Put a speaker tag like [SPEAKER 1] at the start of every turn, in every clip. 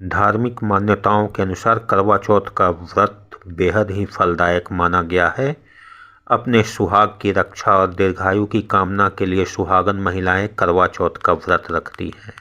[SPEAKER 1] धार्मिक मान्यताओं के अनुसार करवा चौथ का व्रत बेहद ही फलदायक माना गया है। अपने सुहाग की रक्षा और दीर्घायु की कामना के लिए सुहागन महिलाएं करवा चौथ का व्रत रखती हैं।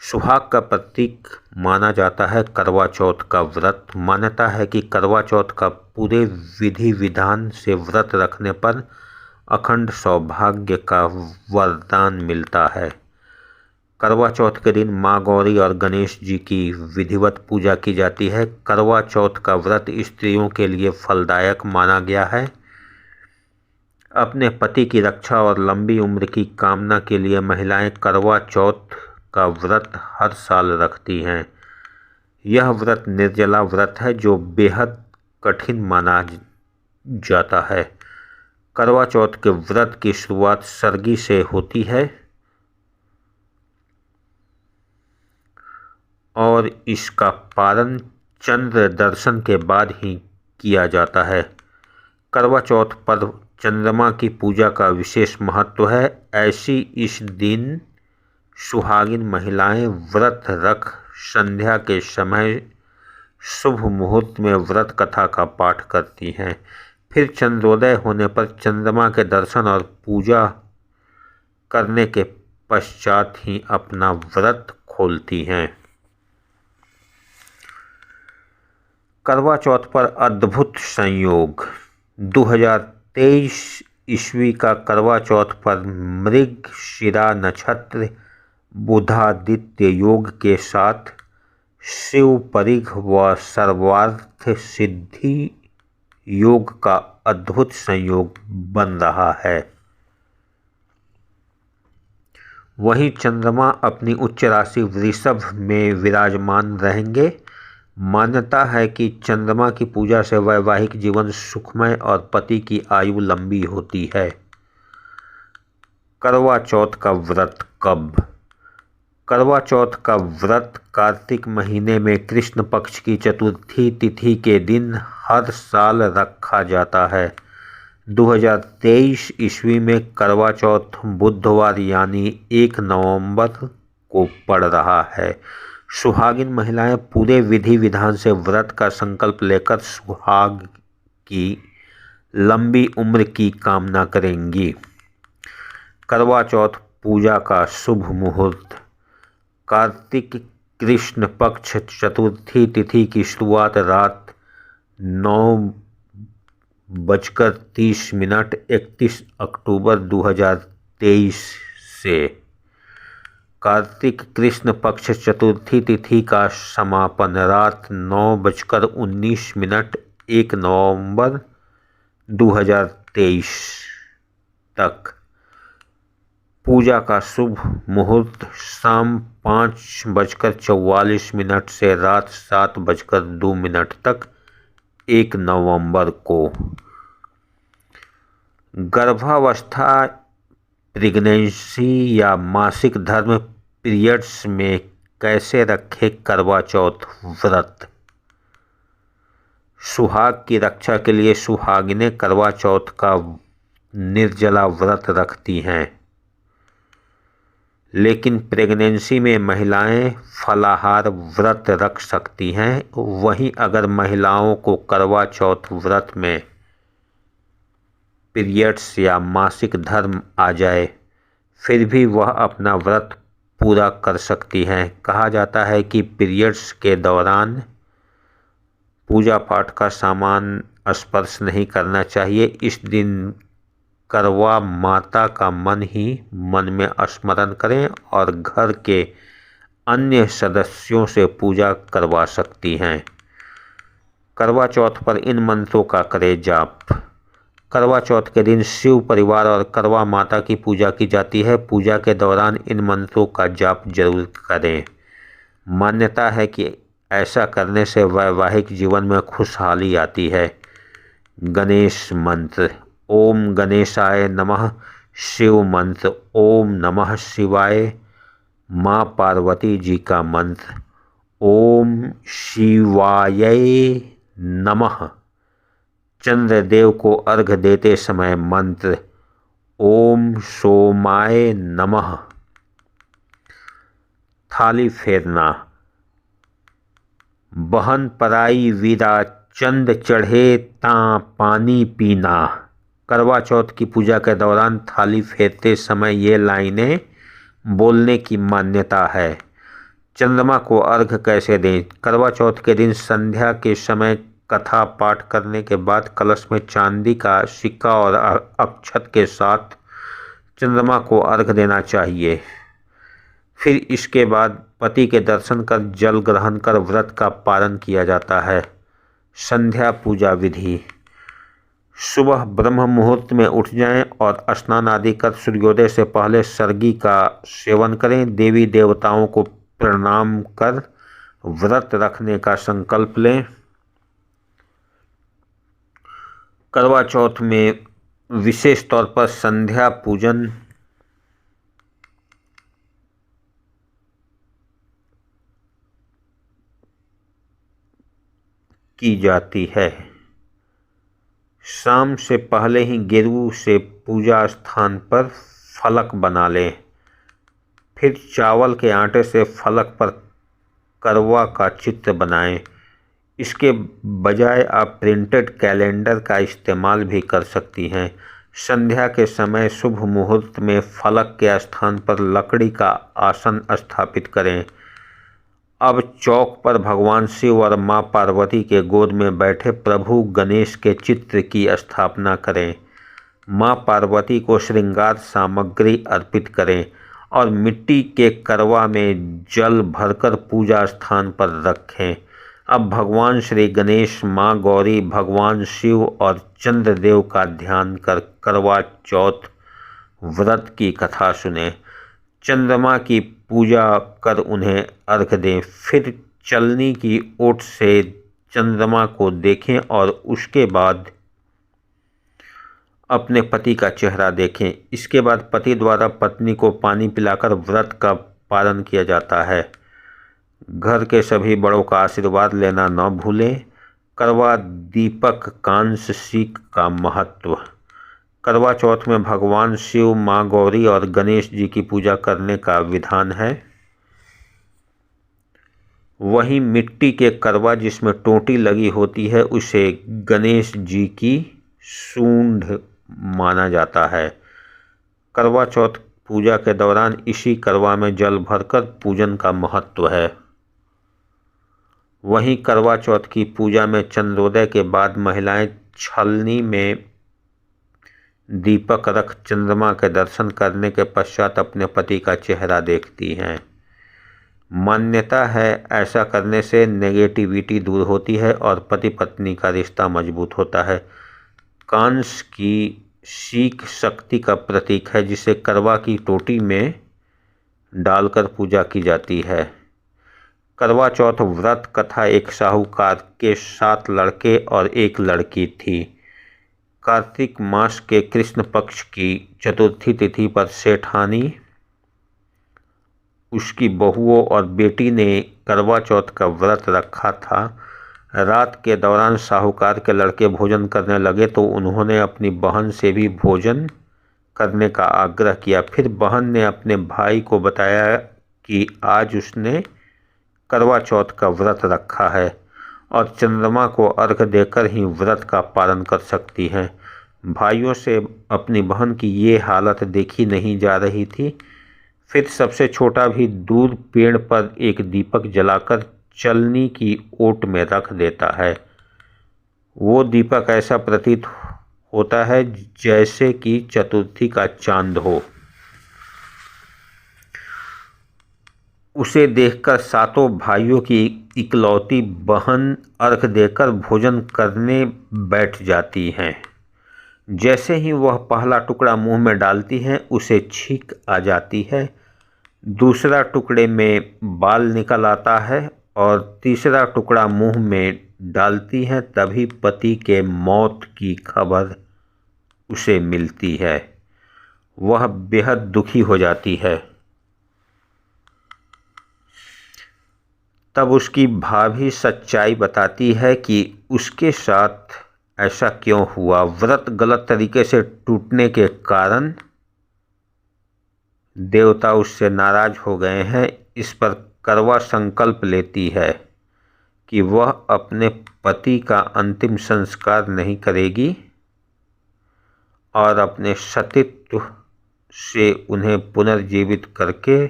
[SPEAKER 1] सुहाग का प्रतीक माना जाता है करवा चौथ का व्रत। मान्यता है कि करवा चौथ का पूरे विधि विधान से व्रत रखने पर अखंड सौभाग्य का वरदान मिलता है। करवा चौथ के दिन माँ गौरी और गणेश जी की विधिवत पूजा की जाती है। करवा चौथ का व्रत स्त्रियों के लिए फलदायक माना गया है। अपने पति की रक्षा और लंबी उम्र की कामना के लिए महिलाएं करवा चौथ का व्रत हर साल रखती हैं। यह व्रत निर्जला व्रत है जो बेहद कठिन माना जाता है। करवा चौथ के व्रत की शुरुआत सरगी से होती है और इसका पारण चंद्र दर्शन के बाद ही किया जाता है। करवा चौथ पर चंद्रमा की पूजा का विशेष महत्व है। ऐसी इस दिन सुहागिन महिलाएं व्रत रख संध्या के समय शुभ मुहूर्त में व्रत कथा का पाठ करती हैं। फिर चंद्रोदय होने पर चंद्रमा के दर्शन और पूजा करने के पश्चात ही अपना व्रत खोलती हैं। करवा चौथ पर अद्भुत संयोग। 2023 ईस्वी का करवा चौथ पर मृगशिरा नक्षत्र बुधादित्य योग के साथ शिव परिघ व सर्वार्थ सिद्धि योग का अद्भुत संयोग बन रहा है। वहीं चंद्रमा अपनी उच्च राशि वृषभ में विराजमान रहेंगे। मान्यता है कि चंद्रमा की पूजा से वैवाहिक जीवन सुखमय और पति की आयु लंबी होती है। करवा चौथ का व्रत कब? करवा चौथ का व्रत कार्तिक महीने में कृष्ण पक्ष की चतुर्थी तिथि के दिन हर साल रखा जाता है। 2023 ईस्वी में करवा चौथ बुधवार यानी 1 नवंबर को पड़ रहा है। सुहागिन महिलाएं पूरे विधि विधान से व्रत का संकल्प लेकर सुहाग की लंबी उम्र की कामना करेंगी। करवा चौथ पूजा का शुभ मुहूर्त। कार्तिक कृष्ण पक्ष चतुर्थी तिथि की शुरुआत रात 9:30 31 अक्टूबर 2023 से। कार्तिक कृष्ण पक्ष चतुर्थी तिथि का समापन रात 9:19 1 नवंबर 2023 तक। पूजा का शुभ मुहूर्त शाम 5:44 से रात 7:02 तक 1 नवंबर को। गर्भावस्था, प्रेगनेंसी या मासिक धर्म पीरियड्स में कैसे रखें करवा चौथ व्रत? सुहाग की रक्षा के लिए सुहागिनें करवा चौथ का निर्जला व्रत रखती हैं, लेकिन प्रेगनेंसी में महिलाएं फलाहार व्रत रख सकती हैं। वहीं अगर महिलाओं को करवा चौथ व्रत में पीरियड्स या मासिक धर्म आ जाए फिर भी वह अपना व्रत पूरा कर सकती हैं। कहा जाता है कि पीरियड्स के दौरान पूजा पाठ का सामान स्पर्श नहीं करना चाहिए। इस दिन करवा माता का मन ही मन में स्मरण करें और घर के अन्य सदस्यों से पूजा करवा सकती हैं। करवा चौथ पर इन मंत्रों का करें जाप। करवा चौथ के दिन शिव परिवार और करवा माता की पूजा की जाती है। पूजा के दौरान इन मंत्रों का जाप जरूर करें। मान्यता है कि ऐसा करने से वैवाहिक जीवन में खुशहाली आती है। गणेश मंत्र। ओम गणेशाय नमः। शिव मंत्र। ओम नमः शिवाय। माँ पार्वती जी का मंत्र। ओम शिवाय नमः। चंद्रदेव को अर्घ देते समय मंत्र। ओम सोमाय नमः। थाली फेरना। बहन पराई वीरा चंद चढ़े तां पानी पीना। करवा चौथ की पूजा के दौरान थाली फेरते समय ये लाइनें बोलने की मान्यता है। चंद्रमा को अर्घ कैसे दें? करवा चौथ के दिन संध्या के समय कथा पाठ करने के बाद कलश में चांदी का सिक्का और अक्षत के साथ चंद्रमा को अर्घ देना चाहिए। फिर इसके बाद पति के दर्शन कर जल ग्रहण कर व्रत का पालन किया जाता है। संध्या पूजा विधि: सुबह ब्रह्म मुहूर्त में उठ जाएं और स्नान आदि कर सूर्योदय से पहले सर्गी का सेवन करें। देवी देवताओं को प्रणाम कर व्रत रखने का संकल्प लें। करवा चौथ में विशेष तौर पर संध्या पूजन की जाती है। शाम से पहले ही गेरू से पूजा स्थान पर फलक बना लें। फिर चावल के आटे से फलक पर करवा का चित्र बनाएं। इसके बजाय आप प्रिंटेड कैलेंडर का इस्तेमाल भी कर सकती हैं। संध्या के समय शुभ मुहूर्त में फलक के स्थान पर लकड़ी का आसन स्थापित करें। अब चौक पर भगवान शिव और मां पार्वती के गोद में बैठे प्रभु गणेश के चित्र की स्थापना करें। मां पार्वती को श्रृंगार सामग्री अर्पित करें और मिट्टी के करवा में जल भरकर पूजा स्थान पर रखें। अब भगवान श्री गणेश, मां गौरी, भगवान शिव और चंद्रदेव का ध्यान कर करवा चौथ व्रत की कथा सुनें। चंद्रमा की पूजा कर उन्हें अर्घ दें। फिर चलनी की ओट से चंद्रमा को देखें और उसके बाद अपने पति का चेहरा देखें। इसके बाद पति द्वारा पत्नी को पानी पिलाकर व्रत का पालन किया जाता है। घर के सभी बड़ों का आशीर्वाद लेना न भूलें। करवा दीपक कांस्य सीख का महत्व: करवा चौथ में भगवान शिव, मां गौरी और गणेश जी की पूजा करने का विधान है। वहीं मिट्टी के करवा जिसमें टोंटी लगी होती है उसे गणेश जी की सूंड माना जाता है। करवा चौथ पूजा के दौरान इसी करवा में जल भरकर पूजन का महत्व है। वहीं करवा चौथ की पूजा में चंद्रोदय के बाद महिलाएं छलनी में दीपक रख चंद्रमा के दर्शन करने के पश्चात अपने पति का चेहरा देखती हैं। मान्यता है ऐसा करने से नेगेटिविटी दूर होती है और पति पत्नी का रिश्ता मजबूत होता है। कांस्य की सीख शक्ति का प्रतीक है जिसे करवा की टोटी में डालकर पूजा की जाती है। करवा चौथ व्रत कथा एक साहूकार के 7 लड़के और 1 लड़की थी। कार्तिक मास के कृष्ण पक्ष की चतुर्थी तिथि पर सेठानी, उसकी बहुओं और बेटी ने करवा चौथ का व्रत रखा था। रात के दौरान साहूकार के लड़के भोजन करने लगे तो उन्होंने अपनी बहन से भी भोजन करने का आग्रह किया। फिर बहन ने अपने भाई को बताया कि आज उसने करवा चौथ का व्रत रखा है और चंद्रमा को अर्घ देकर ही व्रत का पालन कर सकती हैं। भाइयों से अपनी बहन की ये हालत देखी नहीं जा रही थी। फिर सबसे छोटा भी दूर पेड़ पर एक दीपक जलाकर चलनी की ओट में रख देता है। वो दीपक ऐसा प्रतीत होता है जैसे कि चतुर्थी का चांद हो। उसे देखकर सातों भाइयों की इकलौती बहन अर्घ देकर भोजन करने बैठ जाती हैं। जैसे ही वह पहला टुकड़ा मुंह में डालती हैं उसे छींक आ जाती है। दूसरा टुकड़े में बाल निकल आता है और तीसरा टुकड़ा मुंह में डालती हैं तभी पति के मौत की खबर उसे मिलती है। वह बेहद दुखी हो जाती है। तब उसकी भाभी सच्चाई बताती है कि उसके साथ ऐसा क्यों हुआ। व्रत गलत तरीके से टूटने के कारण देवता उससे नाराज हो गए हैं। इस पर करवा संकल्प लेती है कि वह अपने पति का अंतिम संस्कार नहीं करेगी और अपने सतीत्व से उन्हें पुनर्जीवित करके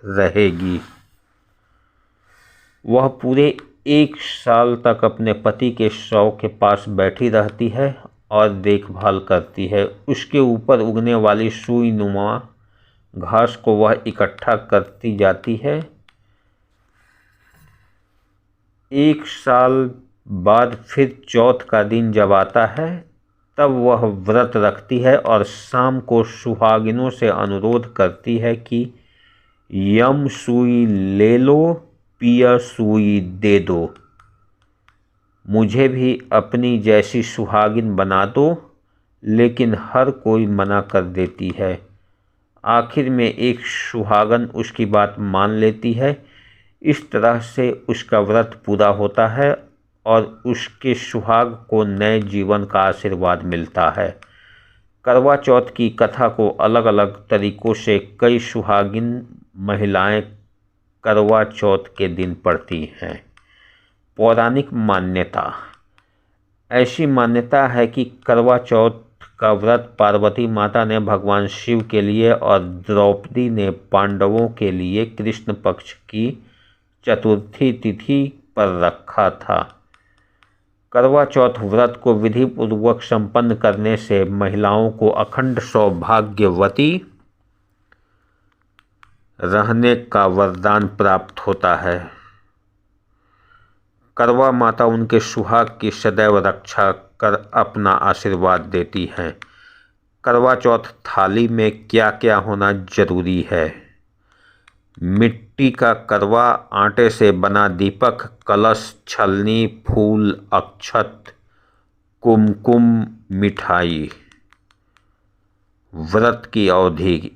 [SPEAKER 1] रहेगी। वह पूरे 1 साल तक अपने पति के शव के पास बैठी रहती है और देखभाल करती है। उसके ऊपर उगने वाली सुई नुमा घास को वह इकट्ठा करती जाती है। 1 साल बाद फिर चौथ का दिन जब आता है तब वह व्रत रखती है और शाम को सुहागिनों से अनुरोध करती है कि यम सुई ले लो, पिया सुई दे दो, मुझे भी अपनी जैसी सुहागिन बना दो। लेकिन हर कोई मना कर देती है। आखिर में एक सुहागन उसकी बात मान लेती है। इस तरह से उसका व्रत पूरा होता है और उसके सुहाग को नए जीवन का आशीर्वाद मिलता है। करवा चौथ की कथा को अलग अलग तरीकों से कई सुहागिन महिलाएं करवा चौथ के दिन पढ़ती हैं। पौराणिक मान्यता। ऐसी मान्यता है कि करवा चौथ का व्रत पार्वती माता ने भगवान शिव के लिए और द्रौपदी ने पांडवों के लिए कृष्ण पक्ष की चतुर्थी तिथि पर रखा था। करवा चौथ व्रत को विधि पूर्वक संपन्न करने से महिलाओं को अखंड सौभाग्यवती रहने का वरदान प्राप्त होता है। करवा माता उनके सुहाग की सदैव रक्षा कर अपना आशीर्वाद देती हैं। करवा चौथ थाली में क्या क्या होना जरूरी है? मिट्टी का करवा, आटे से बना दीपक, कलश, छलनी, फूल, अक्षत, कुमकुम, मिठाई। व्रत की अवधि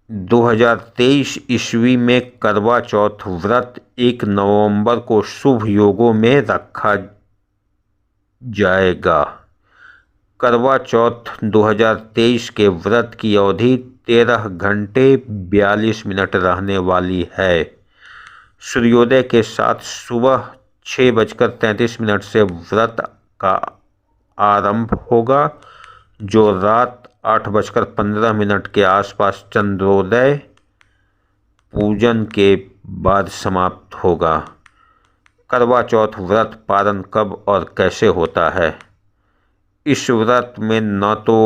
[SPEAKER 1] 2023 ईस्वी में करवा चौथ व्रत 1 नवंबर को शुभ योगों में रखा जाएगा। करवा चौथ 2023 के व्रत की अवधि 13 घंटे 42 मिनट रहने वाली है। सूर्योदय के साथ सुबह 6:33 से व्रत का आरंभ होगा, जो रात 8:15 के आसपास चंद्रोदय पूजन के बाद समाप्त होगा। करवा चौथ व्रत पारण कब और कैसे होता है? इस व्रत में न तो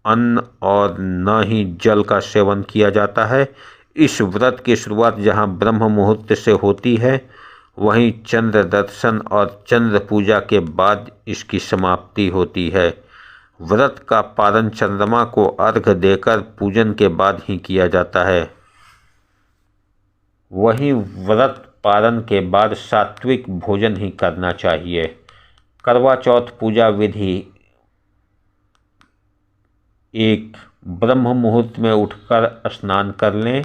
[SPEAKER 1] अन्न और न ही जल का सेवन किया जाता है। इस व्रत की शुरुआत जहां ब्रह्म मुहूर्त से होती है, वहीं चंद्र दर्शन और चंद्र पूजा के बाद इसकी समाप्ति होती है। व्रत का पारण चंद्रमा को अर्घ्य देकर पूजन के बाद ही किया जाता है। वहीं व्रत पारण के बाद सात्विक भोजन ही करना चाहिए। करवा चौथ पूजा विधि: 1. ब्रह्म मुहूर्त में उठकर स्नान कर लें।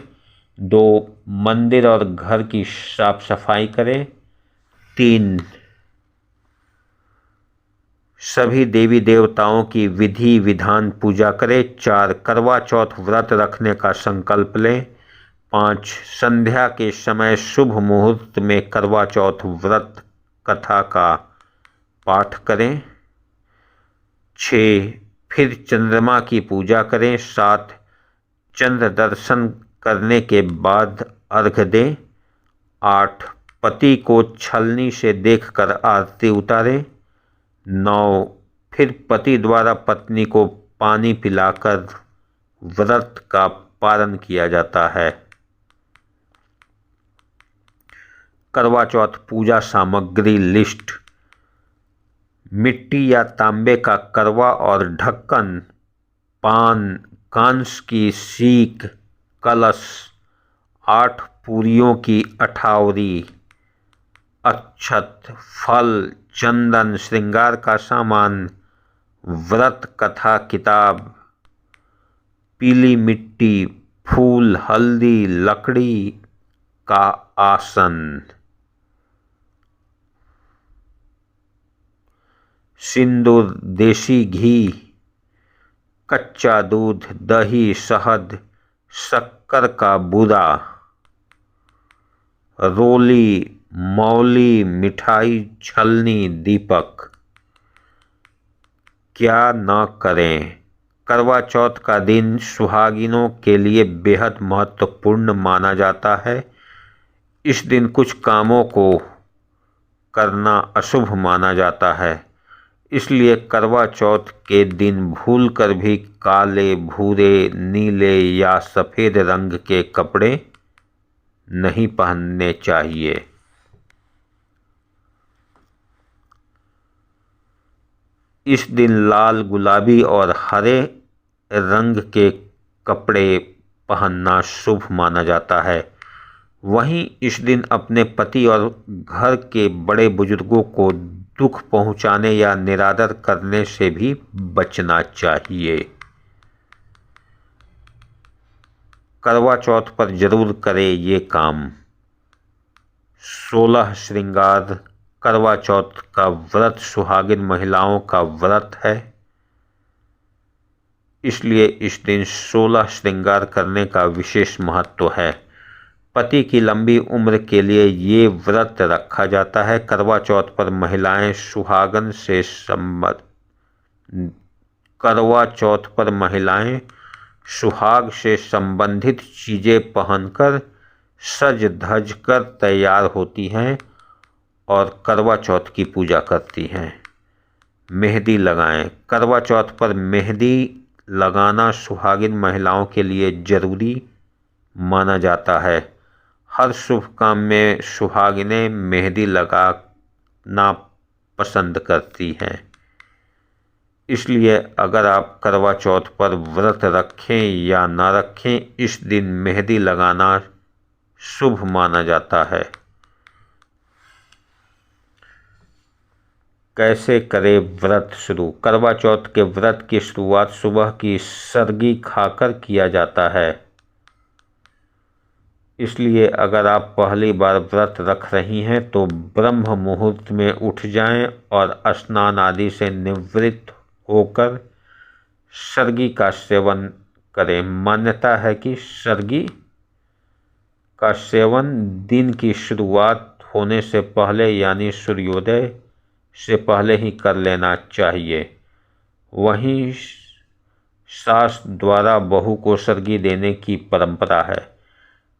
[SPEAKER 1] 2. मंदिर और घर की साफ सफाई करें। 3. सभी देवी देवताओं की विधि विधान पूजा करें। 4. करवा चौथ व्रत रखने का संकल्प लें। 5. संध्या के समय शुभ मुहूर्त में करवा चौथ व्रत कथा का पाठ करें। 6. फिर चंद्रमा की पूजा करें। 7. चंद्र दर्शन करने के बाद अर्घ्य दें। 8. पति को छलनी से देखकर आरती उतारें। 9. फिर पति द्वारा पत्नी को पानी पिलाकर व्रत का पारण किया जाता है। करवा चौथ पूजा सामग्री लिस्ट: मिट्टी या तांबे का करवा और ढक्कन, पान, कांस की सीक, कलश, 8 पूरियों की अठावरी, अक्षत, फल, चंदन, श्रृंगार का सामान, व्रत कथा किताब, पीली मिट्टी, फूल, हल्दी, लकड़ी का आसन, सिंदूर, देसी घी, कच्चा दूध, दही, शहद, शक्कर का बूरा, रोली, मौली, मिठाई, छलनी, दीपक, क्या न करें। करवा चौथ का दिन सुहागिनों के लिए बेहद महत्वपूर्ण माना जाता है। इस दिन कुछ कामों को करना अशुभ माना जाता है, इसलिए करवा चौथ के दिन भूलकर भी काले, भूरे, नीले या सफ़ेद रंग के कपड़े नहीं पहनने चाहिए। इस दिन लाल, गुलाबी और हरे रंग के कपड़े पहनना शुभ माना जाता है। वहीं इस दिन अपने पति और घर के बड़े बुजुर्गों को दुख पहुंचाने या निरादर करने से भी बचना चाहिए। करवा चौथ पर जरूर करें ये काम। 16 श्रृंगार। करवा चौथ का व्रत सुहागिन महिलाओं का व्रत है, इसलिए इस दिन 16 श्रृंगार करने का विशेष महत्व है। पति की लंबी उम्र के लिए ये व्रत रखा जाता है। करवा चौथ पर महिलाएं सुहाग से संबंधित चीज़ें पहनकर सज धज कर तैयार होती हैं और करवा चौथ की पूजा करती हैं। मेहंदी लगाएं। करवा चौथ पर मेहंदी लगाना सुहागिन महिलाओं के लिए जरूरी माना जाता है। हर शुभ काम में सुहागिनें मेहंदी लगाना पसंद करती हैं, इसलिए अगर आप करवा चौथ पर व्रत रखें या ना रखें, इस दिन मेहंदी लगाना शुभ माना जाता है। कैसे करें व्रत शुरू। करवा चौथ के व्रत की शुरुआत सुबह की सरगी खाकर किया जाता है, इसलिए अगर आप पहली बार व्रत रख रही हैं तो ब्रह्म मुहूर्त में उठ जाएं और स्नान आदि से निवृत्त होकर सरगी का सेवन करें। मान्यता है कि सरगी का सेवन दिन की शुरुआत होने से पहले यानी सूर्योदय से पहले ही कर लेना चाहिए। वहीं सास द्वारा बहू को सरगी देने की परंपरा है।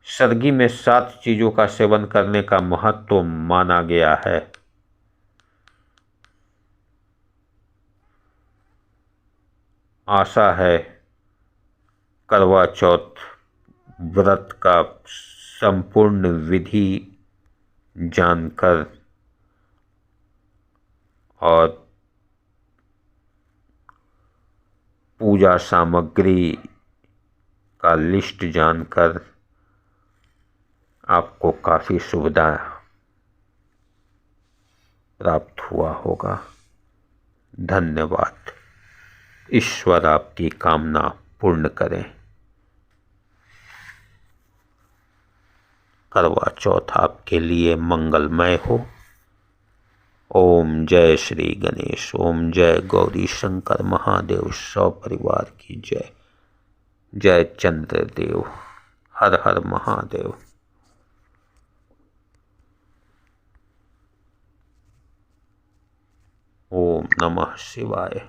[SPEAKER 1] सरगी में 7 चीज़ों का सेवन करने का महत्व माना गया है। आशा है करवा चौथ व्रत का संपूर्ण विधि जानकर और पूजा सामग्री का लिस्ट जानकर आपको काफ़ी सुविधा प्राप्त हुआ होगा। धन्यवाद। ईश्वर आपकी कामना पूर्ण करें। करवा चौथ आपके लिए मंगलमय हो। ओम जय श्री गणेश। ओम जय गौरी शंकर महादेव सपरिवार की जय। जय चंद्रदेव। हर हर महादेव। ओम नमः शिवाय।